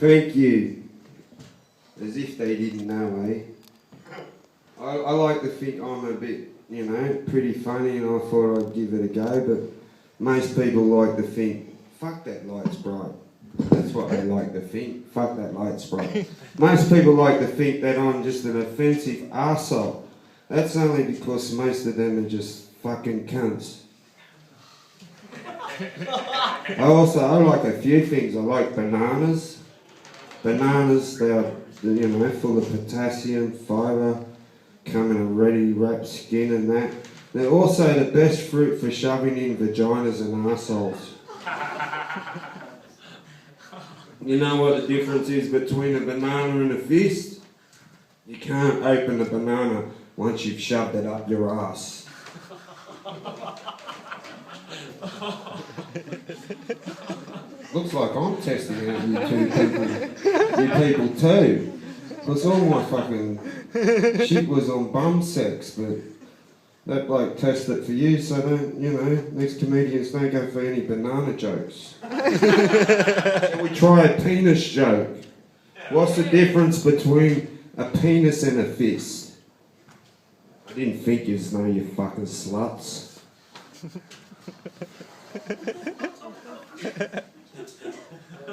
Thank you. As if they didn't know, eh? I like to think I'm a bit, you know, pretty funny, and I thought I'd give it a go, but most people like to think, fuck, that light's bright. That's what they like to think. Fuck, that light's bright. Most people like to think that I'm just an offensive arsehole. That's only because most of them are just fucking cunts. I like a few things. I like bananas. Bananas, they are, you know, full of potassium, fibre, come in a ready wrapped skin and that. They're also the best fruit for shoving in vaginas and arseholes. You know what the difference is between a banana and a fist? You can't open a banana once you've shoved it up your ass. Looks like I'm testing out you people too. Because all my fucking shit was on bum sex, but that bloke tested it for you, so don't, you know, these comedians don't go for any banana jokes. Shall we try a penis joke? What's the difference between a penis and a fist? I didn't think you'd know, you fucking sluts.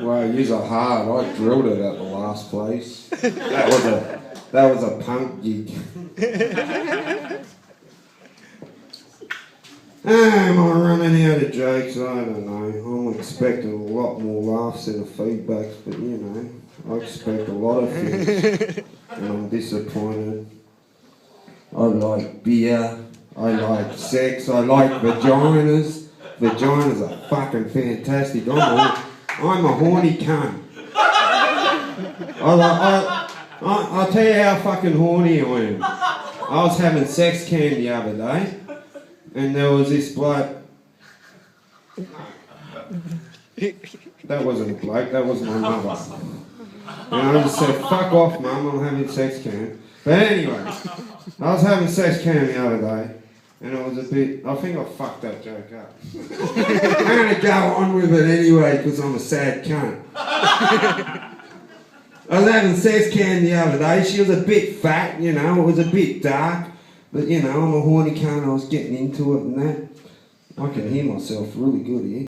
Well, yous are hard. I drilled it at the last place. That was a punk gig. Am I running out of jokes? I don't know. I'm expecting a lot more laughs and feedbacks, but you know, I expect a lot of things, and I'm disappointed. I like beer. I like sex. I like vaginas. Vaginas are fucking fantastic. I'm a horny cunt. I'll tell you how fucking horny I am. I was having sex cam the other day, and there was this bloke. That wasn't a bloke, that was my mother. And I just said, fuck off, mum, I'm having sex cam. But anyway, I was having sex cam the other day, and it was a bit, I think I fucked that joke up. I'm going to go on with it anyway, because I'm a sad cunt. I was having sex cam the other day, she was a bit fat, you know, it was a bit dark, but you know, I'm a horny cunt, I was getting into it and that. I can hear myself really good here.